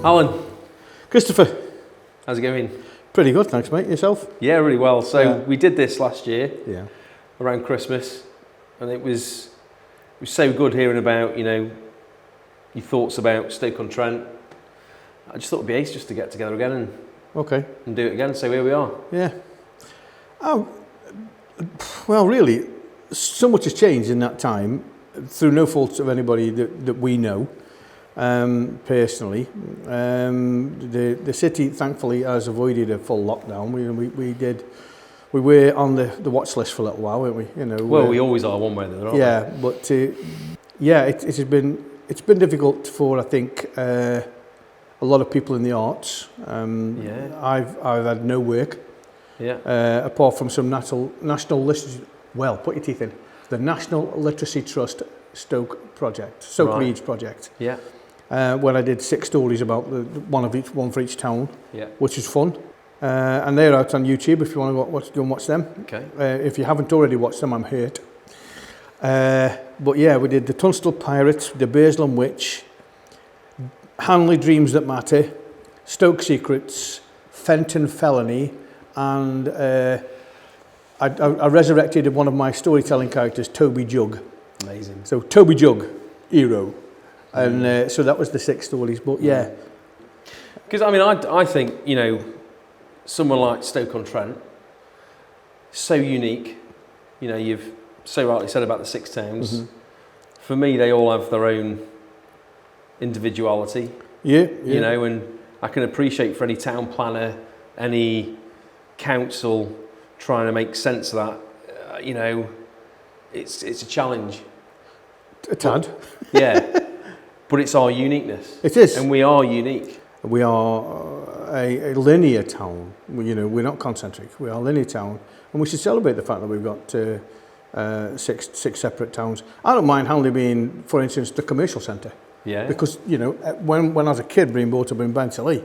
Alan. Christopher. How's it going? Pretty good, thanks mate. Yourself? Yeah, really well. So we did this last year, around Christmas, and it was so good hearing about, your thoughts about Stoke-on-Trent. I just thought it'd be ace just to get together again and do it again. So here we are. Yeah. Oh, well, really, so much has changed in that time through no fault of anybody that we know. Personally, the city thankfully has avoided a full lockdown. We were on the watch list for a little while, weren't we? Well, we always are one way or the other. Yeah, but it's been difficult for I think a lot of people in the arts. I've had no work. Apart from some national literacy. Well, put your teeth in. The National Literacy Trust Stoke Reads project. Yeah. Where I did 6 stories about one for each town, which is fun. And they're out on YouTube if you want to go and watch them. Okay. If you haven't already watched them, I'm hurt. But yeah, we did the Tunstall Pirates, the Burslem Witch, Hanley Dreams That Matter, Stoke Secrets, Fenton Felony, and I resurrected one of my storytelling characters, Toby Jug. Amazing. So Toby Jug, hero. And so that was the 6 stories, but yeah. Because I think, someone like Stoke-on-Trent, so unique. You've so rightly said about the 6 towns. Mm-hmm. For me, they all have their own individuality. Yeah. And I can appreciate for any town planner, any council trying to make sense of that, it's a challenge. A tad. Yeah. But it's our uniqueness. It is. And we are unique. We are a linear town. We're not concentric. We are a linear town. And we should celebrate the fact that we've got 6 separate towns. I don't mind Hanley being, for instance, the commercial centre. Yeah. Because, when I was a kid being brought up in Bentley,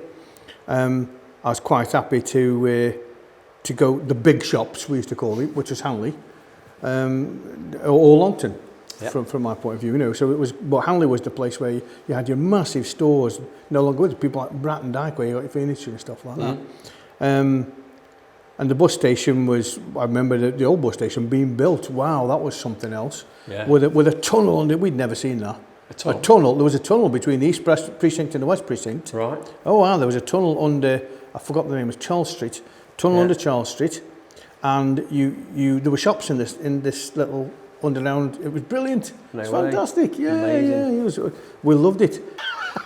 I was quite happy to go the big shops, we used to call it, which was Hanley, or Longton. From my point of view, so it was. But Hanley was the place where you had your massive stores, no longer with people like Bratton Dyke, where you got your furniture and stuff like that. And the bus station was. I remember the old bus station being built. Wow, that was something else. Yeah. With a tunnel under. We'd never seen that. A tunnel. There was a tunnel between the East Precinct and the West Precinct. Right. Oh wow, there was a tunnel under. I forgot the name. It was Charles Street. Tunnel under Charles Street, and there were shops in this little. Underground, it was brilliant. It's fantastic. Yeah, amazing. We loved it.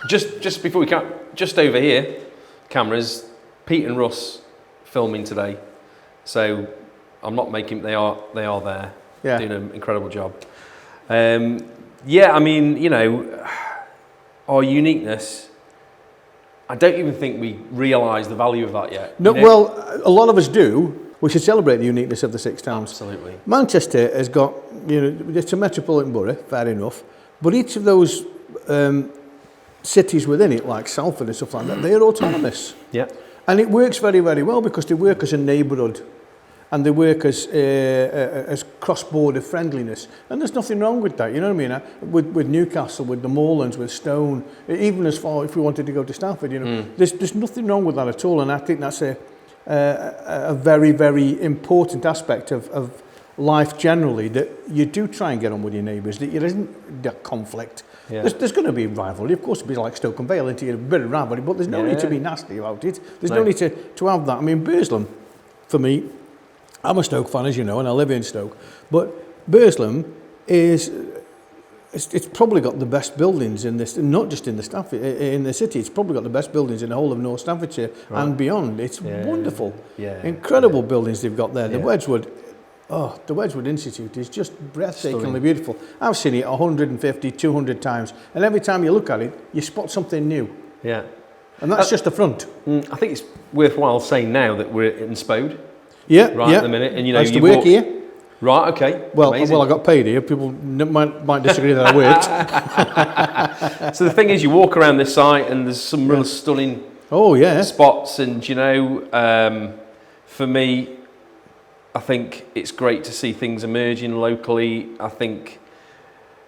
Just before we come, just over here, cameras. Pete and Russ filming today, so I'm not making. They are there, doing an incredible job. Our uniqueness. I don't even think we realise the value of that yet. No, well, a lot of us do. We should celebrate the uniqueness of the 6 towns. Absolutely. Manchester has got, it's a metropolitan borough, fair enough, but each of those cities within it, like Salford and stuff like that, they're autonomous. Yeah. And it works very, very well because they work as a neighbourhood and they work as cross-border friendliness. And there's nothing wrong with that, you know what I mean? With Newcastle, with the Moorlands, with Stone, even as far if we wanted to go to Stafford, there's nothing wrong with that at all. And I think that's a very, very important aspect of life generally, that you do try and get on with your neighbours, that there isn't that conflict. Yeah. There's going to be rivalry, of course, it'd be like Stoke and Vale, into a bit of rivalry, but there's no need to be nasty about it. There's no need to have that. I mean, Burslem, for me, I'm a Stoke fan, as you know, and I live in Stoke, but Burslem it's probably got the best buildings in this, not just in the city. It's probably got the best buildings in the whole of North Staffordshire and beyond. It's wonderful, incredible buildings they've got there. The Wedgwood Institute is just breathtakingly beautiful. I've seen it 150, 200 times, and every time you look at it, you spot something new. Yeah, and that's just the front. I think it's worthwhile saying now that we're in Spode. Yeah, at the minute, and I used to work here. Right, okay. Well, I got paid here. People might disagree that I worked. So the thing is, you walk around this site and there's some real stunning spots. And, for me, I think it's great to see things emerging locally. I think,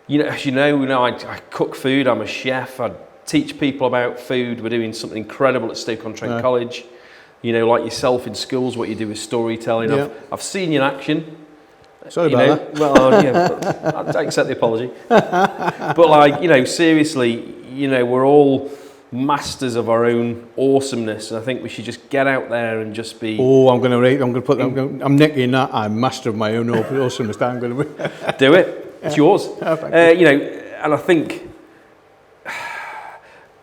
as you know, I cook food. I'm a chef. I teach people about food. We're doing something incredible at Stoke-on-Trent College. You know, like yourself in schools, what you do is storytelling. Yeah. I've seen you in action. Sorry about that. Well, yeah, I accept the apology. But like, you know, seriously, you know, we're all masters of our own awesomeness, and I think we should just get out there and just be. Oh, I'm going to put. I'm nicking that. I'm master of my own awesomeness. I'm going to do it. It's yours. Oh, you know, and I think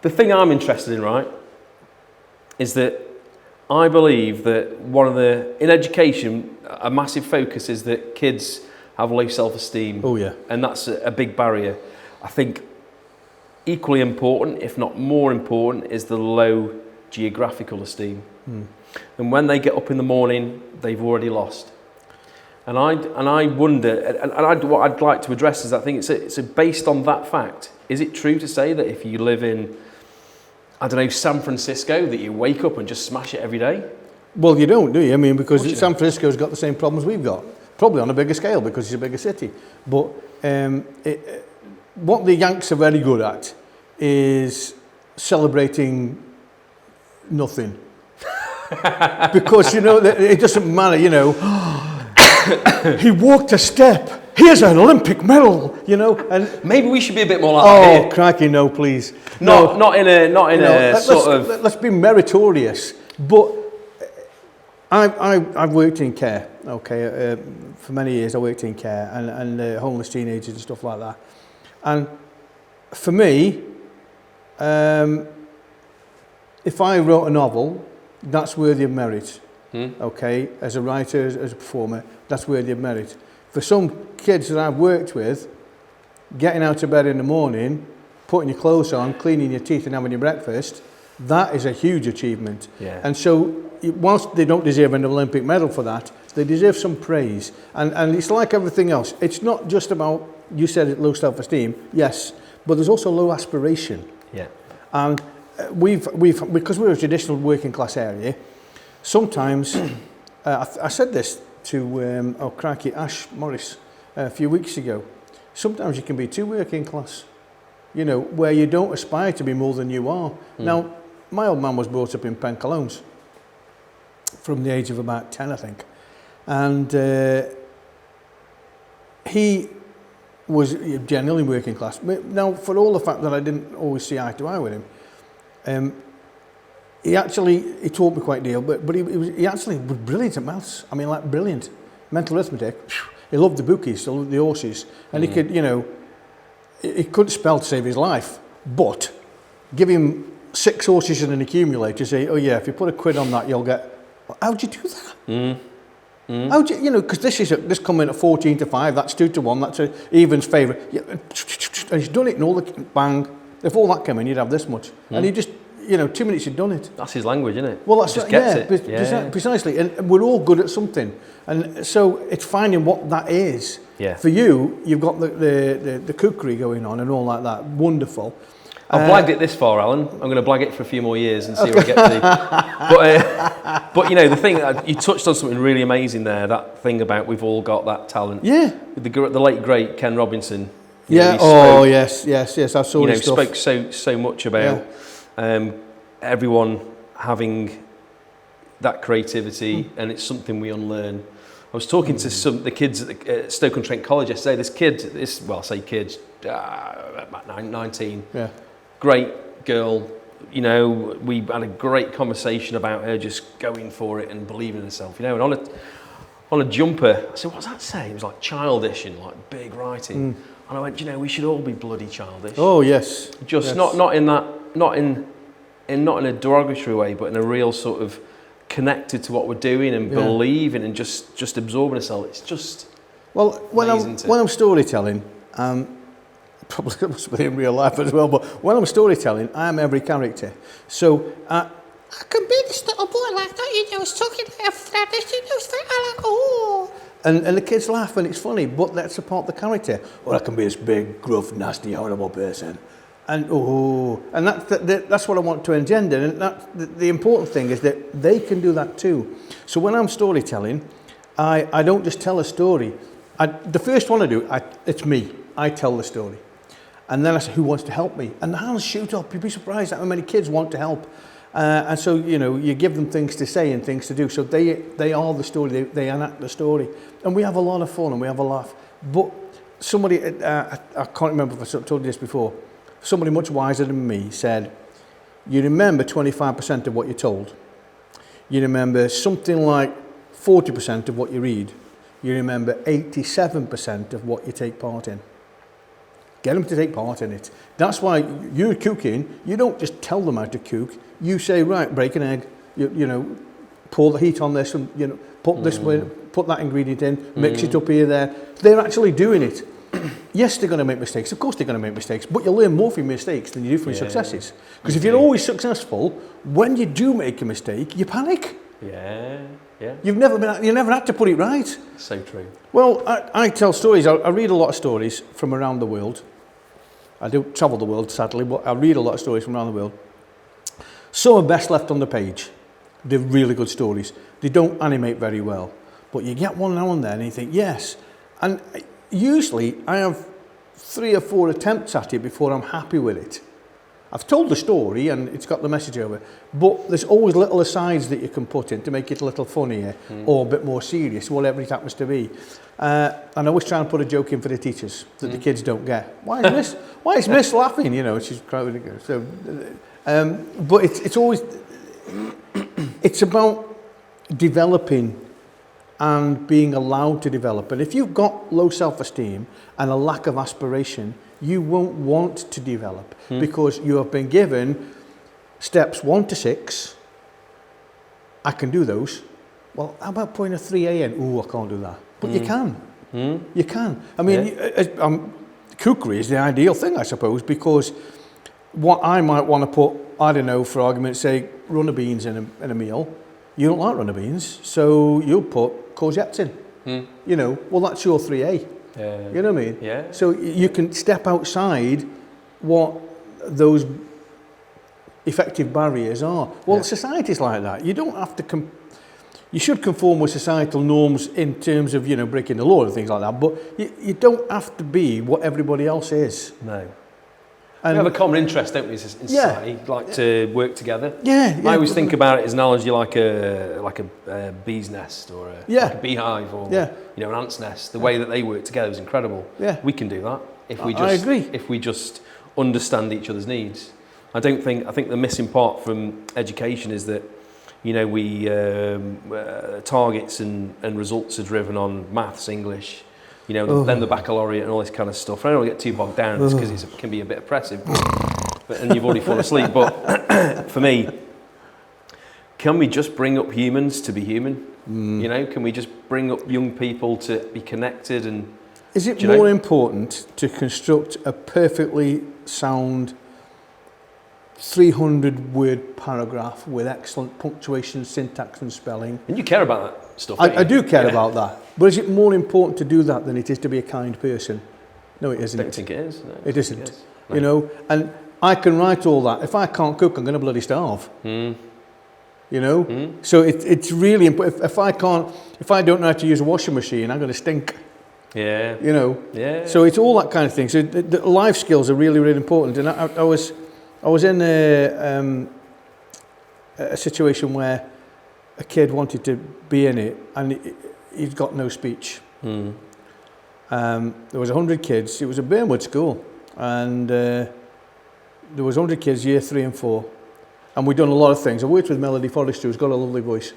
the thing I'm interested in, right, is that I believe that in education, a massive focus is that kids have low self-esteem. Oh yeah. And that's a big barrier. I think equally important, if not more important, is the low geographical esteem. And when they get up in the morning, they've already lost. And I wonder, what I'd like to address is, I think it's based on that fact. Is it true to say that if you live in, I don't know, San Francisco, that you wake up and just smash it every day? Well, you don't, do you? I mean, because San Francisco's got the same problems we've got. Probably on a bigger scale because it's a bigger city. But what the Yanks are very good at is celebrating nothing. Because, you know, it doesn't matter, you know. He walked a step. Here's an Olympic medal, you know. And maybe we should be a bit more like that here. Crikey, no, please. Not in a sort of. Let's be meritorious. But I've worked in care. Okay, for many years I worked in care and homeless teenagers and stuff like that. And for me, if I wrote a novel, that's worthy of merit. Okay, as a writer, as a performer, that's worthy of merit. For some kids that I've worked with, getting out of bed in the morning, putting your clothes on, cleaning your teeth and having your breakfast, that is a huge achievement. Yeah. And so, whilst they don't deserve an Olympic medal for that, they deserve some praise. And it's like everything else. It's not just about, you said it, low self-esteem, yes, but there's also low aspiration. Yeah. And we've because we're a traditional working class area, sometimes, I said this to, Ash Morris a few weeks ago, sometimes you can be too working class, you know, where you don't aspire to be more than you are. Now, my old man was brought up in Pencollones from the age of about 10, I think. And he was generally working class. Now, for all the fact that I didn't always see eye to eye with him, he taught me quite a deal, but he actually was brilliant at maths. I mean, like brilliant. Mental arithmetic. He loved the bookies, he loved the horses. And he could, you know, he couldn't spell to save his life, but give him 6 horses and an accumulator, say, oh yeah, if you put £1 on that, you'll get, how'd you do that? How'd you know, because this coming at 14 to 5, that's 2 to 1, that's a evens favourite. And he's done it, and all the, bang. If all that came in, you'd have this much. And he just, you know, 2 minutes you'd done it. That's his language, isn't it? Well, that's just gets it. Yeah, precisely. And we're all good at something. And so it's finding what that is. Yeah. For you, you've got the cookery going on and all like that. Wonderful. I've blagged it this far, Alan. I'm going to blag it for a few more years and see where I get to. But you know, the thing, you touched on something really amazing there, that thing about we've all got that talent. Yeah. The late, great Ken Robinson. Yeah, yes, I saw you know, his stuff. spoke so much about everyone having that creativity, and it's something we unlearn. I was talking to the kids at Stoke-on-Trent College yesterday. This kid, I say kids, about 19. Yeah. Great girl. You know, we had a great conversation about her just going for it and believing in herself. You know, and on a jumper, I said, "What's that say?" It was like childish and like big writing. And I went, you know, we should all be bloody childish. Oh yes. Just not in a derogatory way, but in a real sort of connected to what we're doing and believing and just absorbing ourselves. It's just when I'm storytelling, probably must be in real life as well, but when I'm storytelling, I am every character. So I can be this little boy like that, you know, was talking like a fetish, you know, oh. And the kids laugh and it's funny, but that's a part of the character. Or I can be this big, gruff, nasty, horrible person. And that's what I want to engender. And the important thing is that they can do that too. So when I'm storytelling, I don't just tell a story. The first one I do, it's me. I tell the story. And then I said, who wants to help me? And the hands shoot up. You'd be surprised at how many kids want to help. And so, you know, you give them things to say and things to do. So they are the story, they enact the story. And we have a lot of fun and we have a laugh. But somebody, I can't remember if I told you this before, somebody much wiser than me said, you remember 25% of what you're told. You remember something like 40% of what you read. You remember 87% of what you take part in. Get them to take part in it. That's why you're cooking, you don't just tell them how to cook. You say, right, break an egg, you know, pour the heat on this, and you know, put this way, put that ingredient in, mix it up here, there. They're actually doing it. Yes, they're going to make mistakes. Of course they're going to make mistakes, but you learn more from your mistakes than you do from your successes. Because if you're always successful, when you do make a mistake, you panic. Yeah. You never had to put it right. So true. Well, I tell stories. I read a lot of stories from around the world. I do travel the world, sadly, but I read a lot of stories from around the world. Some are best left on the page. They're really good stories. They don't animate very well. But you get one now and then and you think, yes. And usually I have 3 or 4 attempts at it before I'm happy with it. I've told the story and it's got the message over, but there's always little asides that you can put in to make it a little funnier or a bit more serious, whatever it happens to be. And I always try and put a joke in for the teachers that the kids don't get. Why is Miss laughing? You know, she's quite ridiculous. So, but it's always, it's about developing and being allowed to develop. And if you've got low self-esteem and a lack of aspiration, you won't want to develop because you have been given steps 1 to 6. I can do those. Well, how about putting a 3A in? Oh, I can't do that. But you can. You can. I mean, cookery is the ideal thing, I suppose, because what I might want to put, I don't know, for argument's sake, runner beans in a meal. You don't like runner beans, so you'll put courgettes in. You know, well, that's your 3A. You know what I mean? Yeah. So you can step outside what those effective barriers are. Well, society's like that. You don't have to you should conform with societal norms in terms of, you know, breaking the law and things like that, but you don't have to be what everybody else is. No. And we have a common interest, don't we, in society? Like to work together. Yeah. I always think about it as an analogy like a bee's nest or like a beehive or you know, an ant's nest. The way that they work together is incredible. Yeah. We can do that if we just I agree. If we just understand each other's needs. I think the missing part from education is that, you know, we targets and results are driven on maths, English, you know, then the baccalaureate and all this kind of stuff. I don't want to get too bogged down because it can be a bit oppressive, and you've already fallen asleep. But for me, can we just bring up humans to be human? You know, can we just bring up young people to be connected? And is it more important to construct a perfectly sound 300-word paragraph with excellent punctuation, syntax and spelling? And you care about that stuff, I do care about that. But is it more important to do that than it is to be a kind person? No, it isn't. I don't think it is. No, it isn't. No. You know, and I can write all that. If I can't cook, I'm going to bloody starve. You know? So it's really important. If I don't know how to use a washing machine, I'm going to stink. Yeah. You know? Yeah. So it's all that kind of thing. So the life skills are really, really important. And I was in a situation where a kid wanted to be in it and he'd got no speech. There was 100 kids. It was a Burnwood school, and there was 100 kids, year 3 and 4, and we'd done a lot of things. I worked with Melody Forrester, who's got a lovely voice.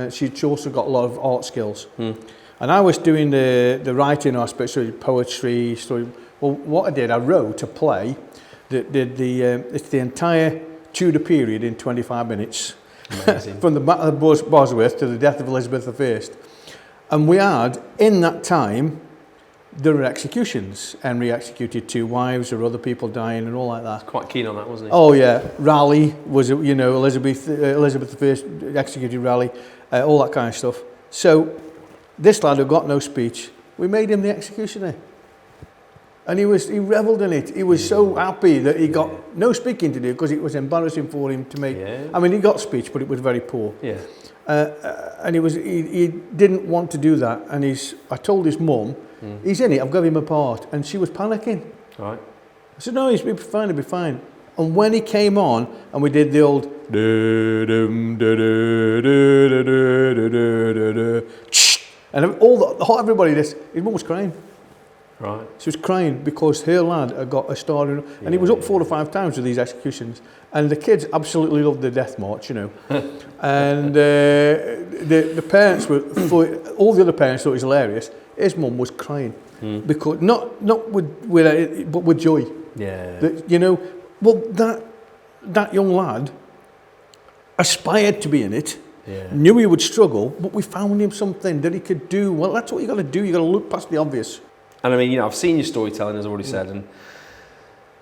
She'd also got a lot of art skills. And I was doing the writing aspect, so poetry, story. Well, what I did, I wrote a play it's the entire Tudor period in 25 minutes. From the Battle of Bosworth to the death of Elizabeth I. And we had, in that time, there were executions. Henry executed 2 wives, there were other people dying and all like that. Quite keen on that, wasn't he? Oh yeah, Raleigh was, you know, Elizabeth I executed Raleigh, all that kind of stuff. So this lad who got no speech, we made him the executioner. And he revelled in it. He was so happy that he got no speaking to do because it was embarrassing for him to make. I mean, he got speech, but it was very poor. And he didn't want to do that. And I told his mum, he's in it, I've got him a part. And she was panicking. Right. I said, no, he'll be fine. And when he came on and we did the old and everybody his mum was crying. Right. She was crying because her lad had got a star, and he was up 4 or 5 times with these executions. And the kids absolutely loved the death march, you know. And the parents all the other parents thought it was hilarious. His mum was crying because not but with joy. Yeah. That, you know, well that young lad aspired to be in it. Yeah. Knew he would struggle, but we found him something that he could do. Well, that's what you got to do. You got to look past the obvious. And I mean, you know, I've seen your storytelling, as I've already said, and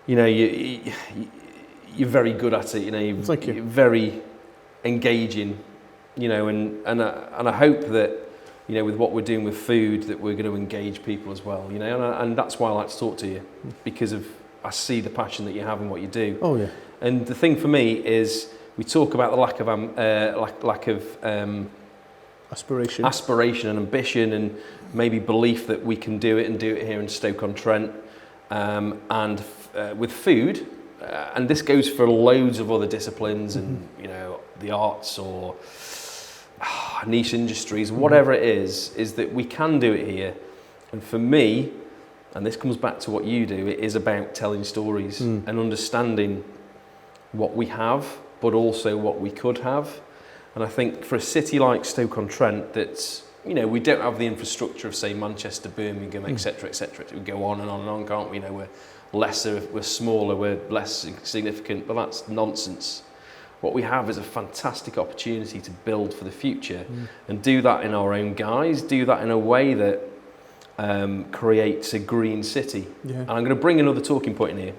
you know, you're very good at it. You know, you're very engaging. You know, and I hope that, you know, with what we're doing with food, that we're going to engage people as well. You know, and that's why I like to talk to you, because I see the passion that you have in what you do. Oh yeah. And the thing for me is, we talk about the lack of aspiration and ambition, and maybe belief that we can do it and do it here in Stoke-on-Trent, and with food, and this goes for loads of other disciplines, and you know, the arts or niche industries, whatever it is that we can do it here. And for me, and this comes back to what you do, it is about telling stories and understanding what we have, but also what we could have. And I think for a city like Stoke-on-Trent, that's, you know, we don't have the infrastructure of, say, Manchester, Birmingham, etc., etc. We go on and on and on, can't we? You know, we're lesser, we're smaller, we're less significant, but that's nonsense. What we have is a fantastic opportunity to build for the future and do that in our own guise, do that in a way that creates a green city. Yeah. And I'm going to bring another talking point in here,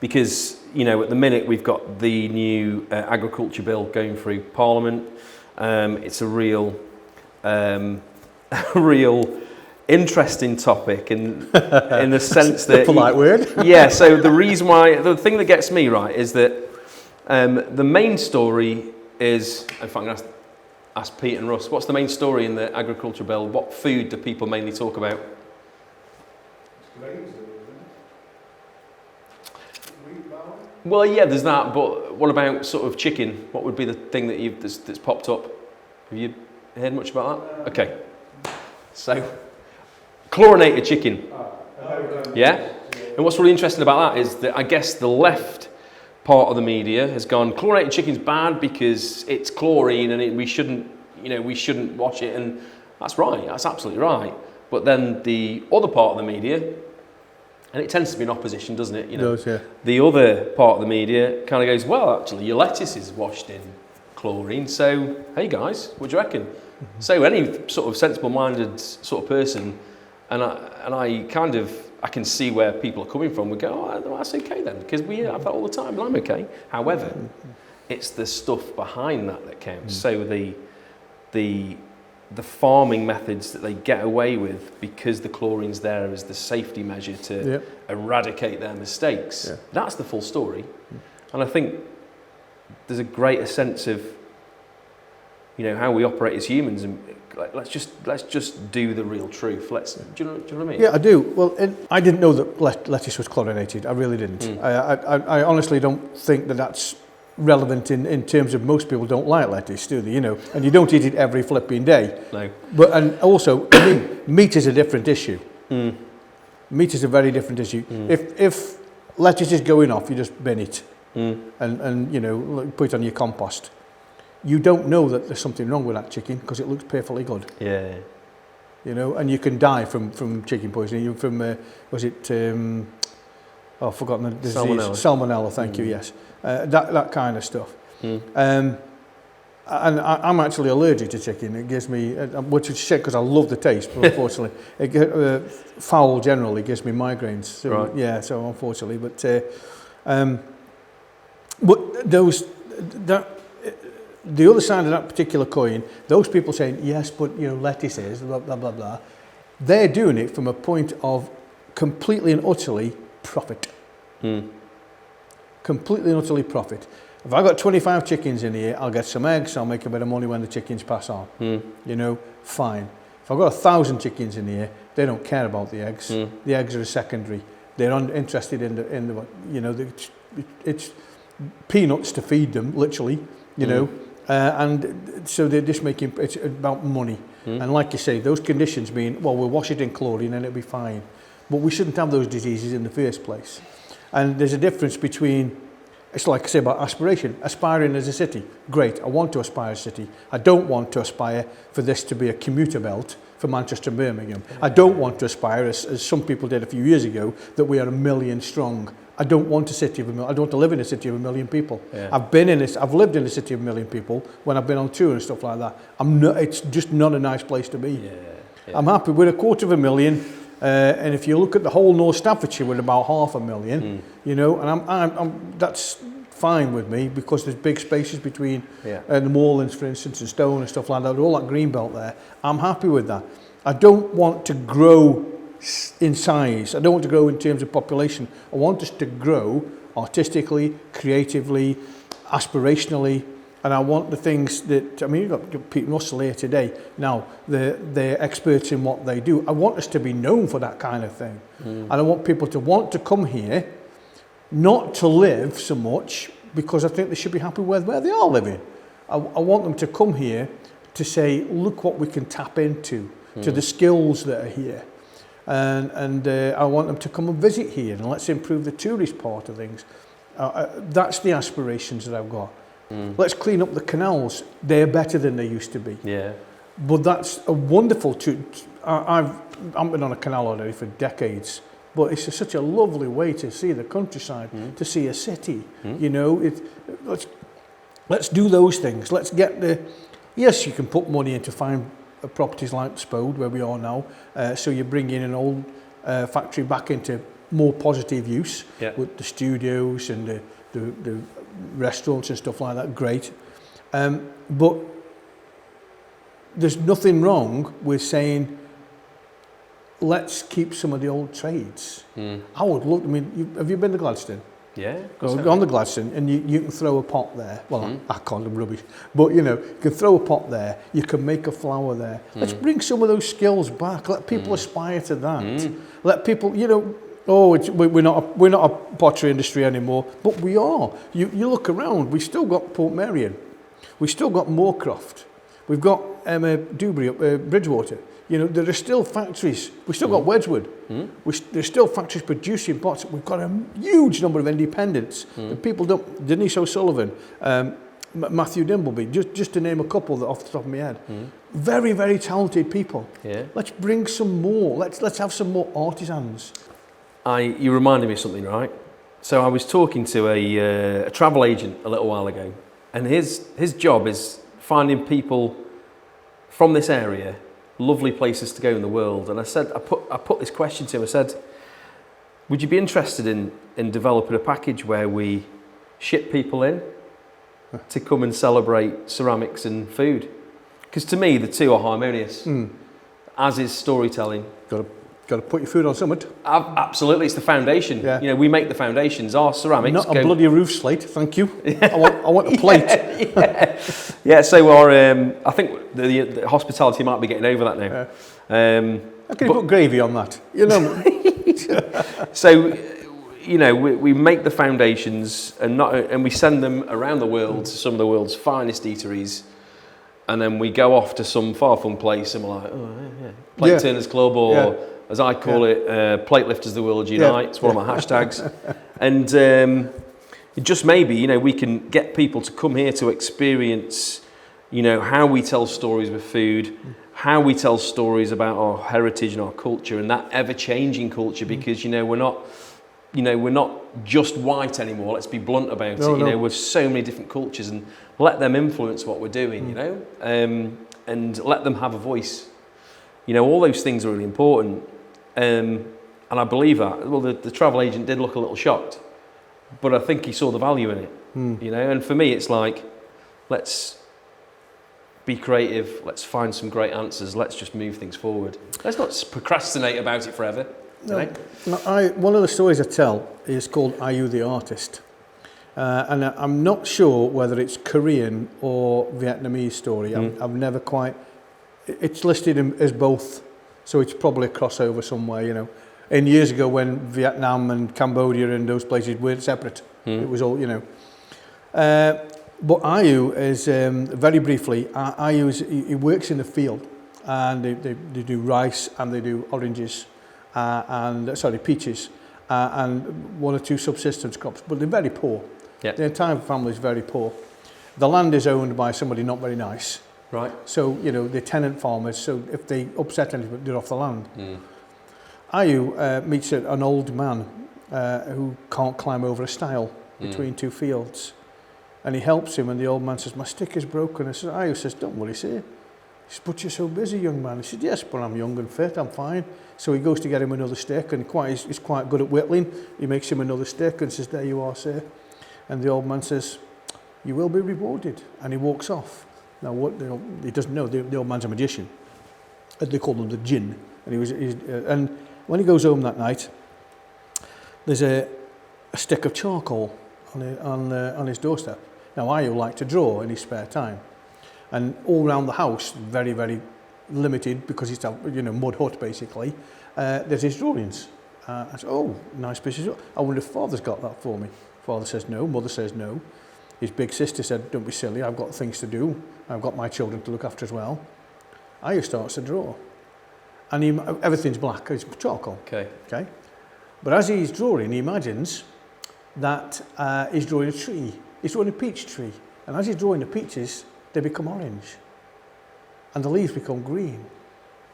because, you know, at the minute we've got the new agriculture bill going through Parliament. It's a real interesting topic in the sense that... polite word. Yeah, so the thing that gets me right is that the main story is, in fact I'm going to ask Pete and Russ, what's the main story in the agriculture bill? What food do people mainly talk about? Well, yeah, there's that, but what about sort of chicken? What would be the thing that that's popped up? Have you heard much about that? Okay. So, chlorinated chicken. Yeah? And what's really interesting about that is that I guess the left part of the media has gone, chlorinated chicken's bad because it's chlorine and we shouldn't wash it, and that's right, that's absolutely right. But then the other part of the media, and it tends to be in opposition, doesn't it? You know, it does, yeah. The other part of the media kind of goes, well, actually, your lettuce is washed in chlorine, so, hey guys, what do you reckon? Mm-hmm. So any sort of sensible-minded sort of person, and I can see where people are coming from, we go, oh, that's okay then, because we have that all the time, and I'm okay. However, it's the stuff behind that counts. So the farming methods that they get away with because the chlorine's there as the safety measure to eradicate their mistakes. Yeah. That's the full story. And I think there's a greater sense of, you know, how we operate as humans, and let's just do the real truth. Do you know what I mean? Yeah, I do. Well, I didn't know that lettuce was chlorinated. I really didn't. I honestly don't think that's relevant in terms of most people don't like lettuce, do they? You know, and you don't eat it every flipping day. No. But and also, meat is a different issue. Meat is a very different issue. If lettuce is going off, you just bin it and you know, put it on your compost. You don't know that there's something wrong with that chicken because it looks perfectly good. Yeah. You know, and you can die from chicken poisoning. From I've forgotten the disease. Salmonella. Thank you. Yes. That kind of stuff. And I'm actually allergic to chicken. It gives me, which is shit because I love the taste, but unfortunately, fowl generally gives me migraines. So, right. Yeah, so unfortunately, but the other side of that particular coin, those people saying yes, but you know, lettuce is blah blah blah blah. They're doing it from a point of completely and utterly profit. Completely and utterly profit. If I've got 25 chickens in here, I'll get some eggs, I'll make a bit of money when the chickens pass on. You know, fine. If I've got 1,000 chickens in here, they don't care about the eggs. The eggs are a secondary. They're interested in the you know, it's peanuts to feed them, literally, you know, and so they're just making, it's about money. And like you say, those conditions mean, well, we'll wash it in chlorine and it'll be fine. But we shouldn't have those diseases in the first place. And there's a difference between, it's like I say about aspiration. Aspiring as a city, great, I want to aspire as a city. I don't want to aspire for this to be a commuter belt for Manchester and Birmingham. I don't want to aspire, as some people did a few years ago, that we are 1 million strong. I don't want a city of 1 million. I don't want to live in a city of 1 million people. Yeah. I've lived in a city of 1 million people when I've been on tour and stuff like that. It's just not a nice place to be. Yeah. Yeah. I'm happy with 250,000. And if you look at the whole North Staffordshire, we're about 500,000, you know, and that's fine with me because there's big spaces between the moorlands, for instance, and Stone and stuff like that, all that green belt there. I'm happy with that. I don't want to grow in size. I don't want to grow in terms of population. I want us to grow artistically, creatively, aspirationally. And I want the things that, I mean, you've got Pete Russell here today. Now, they're experts in what they do. I want us to be known for that kind of thing. And I want people to want to come here, not to live so much, because I think they should be happy with where they are living. I want them to come here to say, look what we can tap into, to the skills that are here. And I want them to come and visit here, and let's improve the tourist part of things. That's the aspirations that I've got. Let's clean up the canals. They're better than they used to be. Yeah. But that's a wonderful I've been on a canal already for decades, but it's such a lovely way to see the countryside, to see a city. You know, let's do those things. Let's get yes, you can put money into fine properties like Spode, where we are now. So you bring in an old factory back into more positive use with the studios and the restaurants and stuff like that, great. But there's nothing wrong with saying, let's keep some of the old trades. I would love, I mean, have you been to Gladstone? Yeah. Go on the Gladstone and you can throw a pot there. Well, I call them rubbish. But, you know, you can throw a pot there, you can make a flower there. Let's bring some of those skills back. Let people aspire to that. Let people, you know, we're not a pottery industry anymore, but we are. You look around, we've still got Portmeirion, we've still got Moorcroft, we've got Dewberry up Bridgewater. You know, there are still factories. We've still got Wedgwood. There's still factories producing pots. We've got a huge number of independents. The people don't. Denise O'Sullivan, Matthew Dimbleby, just to name a couple that off the top of my head. Very, very talented people. Yeah. Let's bring some more. Let's have some more artisans. You reminded me of something, right? So I was talking to a travel agent a little while ago, and his job is finding people from this area, lovely places to go in the world. And I said, I put this question to him. I said, would you be interested in developing a package where we ship people in to come and celebrate ceramics and food? Because to me, the two are harmonious, as is storytelling. Got to put your food on summit. Absolutely, it's the foundation. Yeah. You know, we make the foundations. Our ceramics. Not a bloody roof slate, thank you. I want a plate. Yeah. So I think the hospitality might be getting over that now. How can you put gravy on that? You know. So, you know, we make the foundations and we send them around the world to some of the world's finest eateries. And then we go off to some far-flung place and we're like, Plate Turners Club, or as I call it, Plate Lifters the World Unite. It's one of my hashtags. And just maybe, you know, we can get people to come here to experience, you know, how we tell stories with food, how we tell stories about our heritage and our culture and that ever-changing culture, because, you know, we're not just white anymore. Let's be blunt about it. You know, we're so many different cultures, and let them influence what we're doing, you know, and let them have a voice. You know, all those things are really important. And I believe that. Well, the travel agent did look a little shocked, but I think he saw the value in it, you know. And for me, it's like, let's be creative. Let's find some great answers. Let's just move things forward. Let's not procrastinate about it forever. No, one of the stories I tell is called Are You the Artist? And I'm not sure whether it's Korean or Vietnamese story. I've never quite... It's listed as both, so it's probably a crossover somewhere, you know. in years ago when Vietnam and Cambodia and those places weren't separate. It was all, But Ayu is, very briefly, Ayu he works in the field, and they do rice and they do oranges, peaches, and 1 or 2 subsistence crops, but they're very poor. Yep. The entire family is very poor. The land is owned by somebody not very nice. Right. So, they're tenant farmers, so if they upset anything, they're off the land. Ayu meets an old man who can't climb over a stile between 2 fields. And he helps him, and the old man says, my stick is broken. And Ayu says, don't worry, sir. He says, but you're so busy, young man. He said, yes, but I'm young and fit, I'm fine. So he goes to get him another stick, and he's quite good at whittling. He makes him another stick and says, there you are, sir. And the old man says, you will be rewarded. And he walks off. Now, he doesn't know, the old man's a magician. They call him the Jinn. And when he goes home that night, there's a stick of charcoal on his doorstep. Now, Ayu liked to draw in his spare time. And all around the house, very, very limited, because it's a mud hut, basically, there's his drawings. I said, oh, nice piece of, I wonder if Father's got that for me. Father says no, Mother says no. His big sister said, don't be silly, I've got things to do. I've got my children to look after as well. Ayu starts to draw. And everything's black, it's charcoal. Okay. But as he's drawing, he imagines that he's drawing a tree. He's drawing a peach tree. And as he's drawing the peaches, they become orange. And the leaves become green,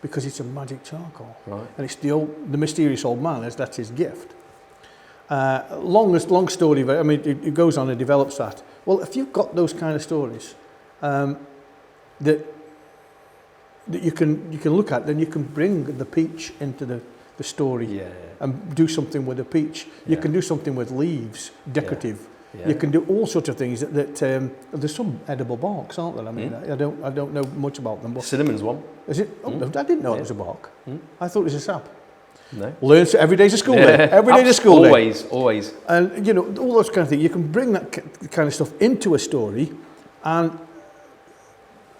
because it's a magic charcoal. Right. And it's the mysterious old man, that's his gift. Long story, I mean, it goes on and develops that. Well, if you've got those kind of stories that you can look at, then you can bring the peach into the story and do something with the peach. You can do something with leaves, decorative. You can do all sorts of things that there's some edible barks, aren't there? I mean, I don't know much about them. But Cinnamon's one. Is it? Oh, I didn't know it was a bark. I thought it was a sap. No. Learn every day's a school day. Every day's a school day. Always. And all those kind of things. You can bring that kind of stuff into a story and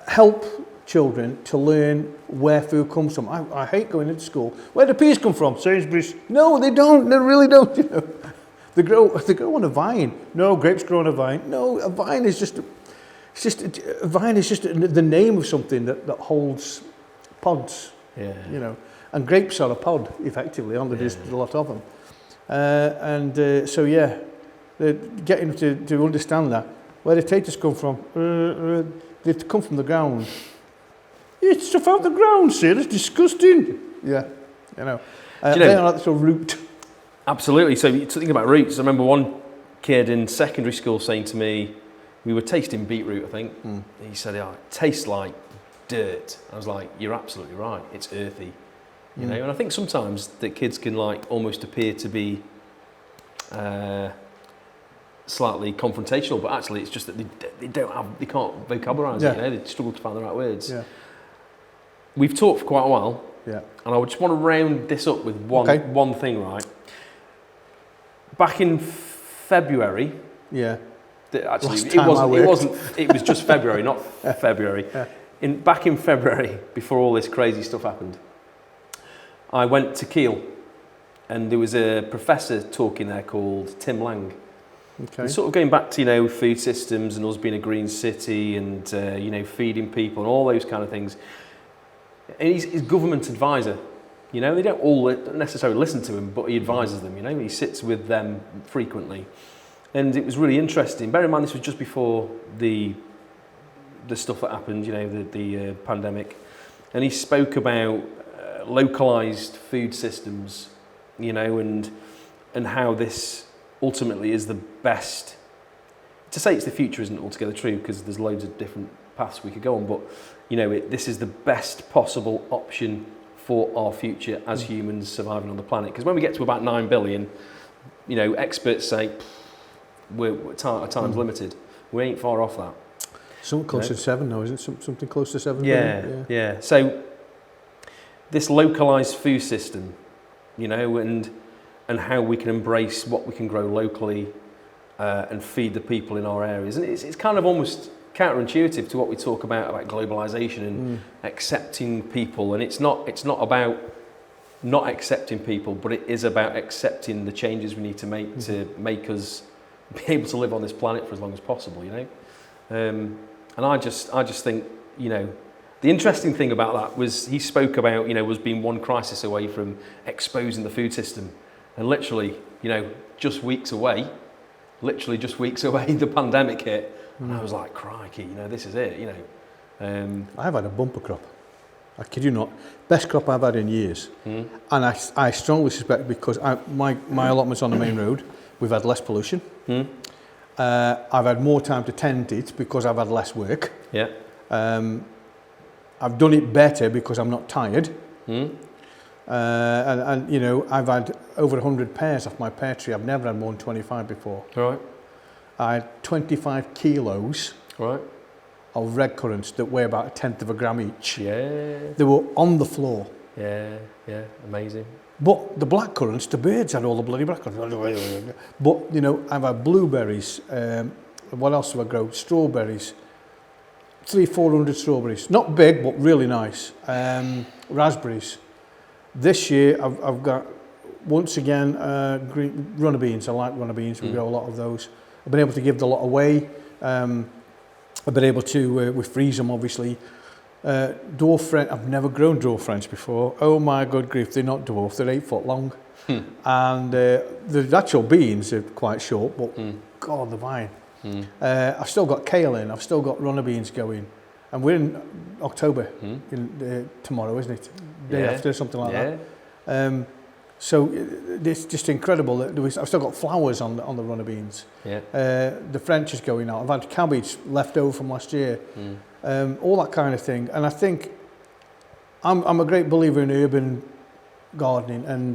help children to learn where food comes from. I hate going into school. Where do peas come from? Sainsbury's. No, they don't. They really don't. They grow on a vine. No, grapes grow on a vine. No, a vine is just a vine is just the name of something that holds pods. And grapes are a pod, effectively, aren't they? There's a lot of them. Getting to understand that. Where the potatoes come from? They come from the ground. It's stuff out the ground, sir. It's disgusting. They are like the root. Absolutely. So to think about roots, I remember one kid in secondary school saying to me, we were tasting beetroot, I think. He said, it tastes like dirt. I was like, you're absolutely right. It's earthy. And I think sometimes that kids can almost appear to be slightly confrontational, but actually it's just that they can't vocabulise it. They struggle to find the right words. We've talked for quite a while, and I would just want to round this up with one thing, right? Back in February, actually it was just February, not February. Back in February, before all this crazy stuff happened, I went to Kiel, and there was a professor talking there called Tim Lang. And sort of going back to food systems and us being a green city and feeding people and all those kind of things. And he's government advisor. They don't all necessarily listen to him, but he advises them. He sits with them frequently, and it was really interesting. Bear in mind, this was just before the stuff that happened. The pandemic, and he spoke about localized food systems, and how this ultimately is the best. To say it's the future isn't altogether true, because there's loads of different paths we could go on, but this is the best possible option for our future as humans surviving on the planet. Because when we get to about 9 billion, experts say our time's limited. We ain't far off that. Something close to 7 now, isn't it? Something close to 7 billion? Yeah. So this localized food system, and how we can embrace what we can grow locally and feed the people in our areas. And it's kind of almost counterintuitive to what we talk about globalization and accepting people. And it's not about not accepting people, but it is about accepting the changes we need to make to make us be able to live on this planet for as long as possible, you know. And I just think, you know, the interesting thing about that was he spoke about, you know, us being one crisis away from exposing the food system, and literally, you know, just weeks away, the pandemic hit, and I was like, crikey, you know, this is it, you know. I've had a bumper crop. I kid you not, best crop I've had in years. And I strongly suspect because my allotment's on the main road, we've had less pollution. I've had more time to tend it because I've had less work. Yeah. I've done it better because I'm not tired. And you know, I've had over 100 pears off my pear tree. I've never had more than 25 before. Right. I had 25 kilos. Right. Of red currants that weigh about 1/10 of a gram each. Yeah. They were on the floor. Yeah, amazing. But the black currants, the birds had all the bloody black currants. But, you know, I've had blueberries. What else have I grown? Strawberries. 300-400 strawberries. Not big, but really nice. Raspberries. This year, I've got, once again, green runner beans. I like runner beans. We grow a lot of those. I've been able to give the lot away. I've been able to, we freeze them obviously. Dwarf French, I've never grown dwarf French before. Oh my good grief, they're not dwarf, they're 8 foot long. And the actual beans are quite short, but God, they're fine. I've still got kale in, I've still got runner beans going. And we're in October, tomorrow, isn't it? Day after, something like that. So it's just incredible that I've still got flowers on the runner beans. Yeah. The French is going out. I've had cabbage left over from last year. All that kind of thing. And I think I'm a great believer in urban gardening and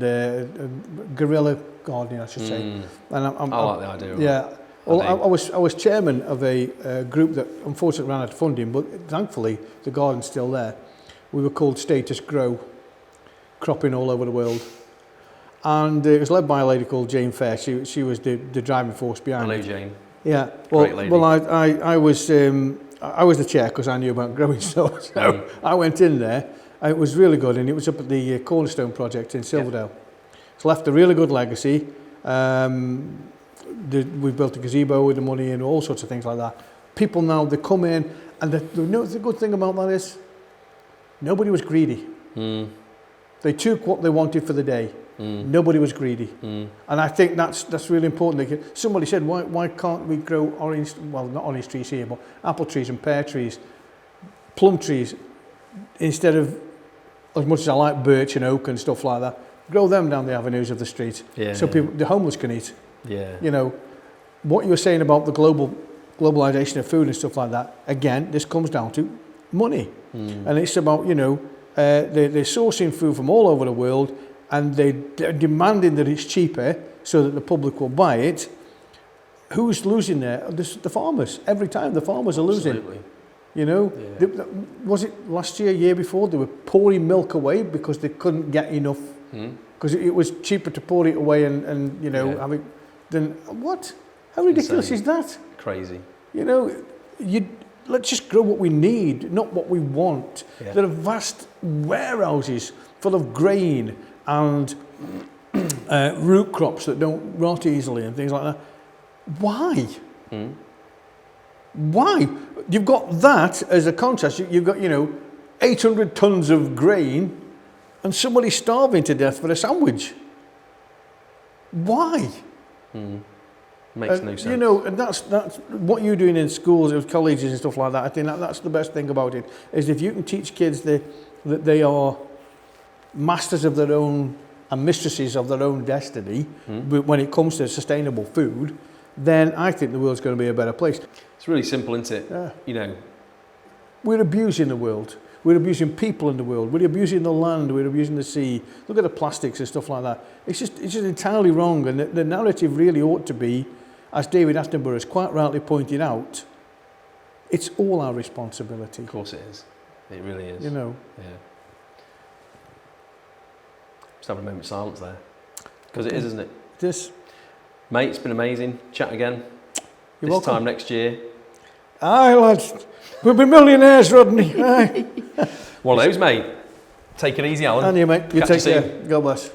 guerrilla gardening, I should say. And I like the idea. Yeah. Well, I was chairman of a group that unfortunately ran out of funding, but thankfully the garden's still there. We were called Status Grow, cropping all over the world. And it was led by a lady called Jane Fair. She was the driving force behind it. Hello, Jane. Yeah. Great lady. Well, I was the chair because I knew about growing stuff. So I went in there. It was really good, and it was up at the Cornerstone project in Silverdale. It's left a really good legacy. We've built a gazebo with the money and all sorts of things like that. People now, they come in, and the good thing about that is nobody was greedy. They took what they wanted for the day. Nobody was greedy. And I think that's really important. Somebody said, why can't we grow orange, well, not orange trees here, but apple trees and pear trees, plum trees, instead of, as much as I like birch and oak and stuff like that, grow them down the avenues of the street. So people, the homeless can eat. You know, what you were saying about the globalization of food and stuff like that, again, this comes down to money. And it's about, you know, they're sourcing food from all over the world, and they're demanding that it's cheaper so that the public will buy it. Who's losing there? The farmers. Every time the farmers are losing. Absolutely. You know, was it last year before, they were pouring milk away because they couldn't get enough, because it was cheaper to pour it away and you know, have it, then what? How ridiculous is that? Crazy. You know, let's just grow what we need, not what we want. There are vast warehouses full of grain and root crops that don't rot easily and things like that. Why? Why? You've got that as a contrast. You've got, you know, 800 tons of grain and somebody starving to death for a sandwich. Why? Makes no sense. You know, and that's what you're doing in schools and colleges and stuff like that. I think that's the best thing about it, is if you can teach kids that they are masters of their own and mistresses of their own destiny when it comes to sustainable food, then I think the world's going to be a better place. It's really simple, isn't it? Yeah. You know, we're abusing the world. We're abusing people in the world. We're abusing the land. We're abusing the sea. Look at the plastics and stuff like that. It's just entirely wrong. And the narrative really ought to be, as David Attenborough has quite rightly pointed out, it's all our responsibility. Of course it is. It really is. You know. Yeah. Just have a moment of silence there. Because it is, isn't it? It is. Mate, it's been amazing. Chat again. You're this welcome. time next year. Aye, lads. We'll be millionaires, Rodney. Aye. One of those, mate. Take it easy, Alan. And you, mate. You Catch take you care. soon. God bless.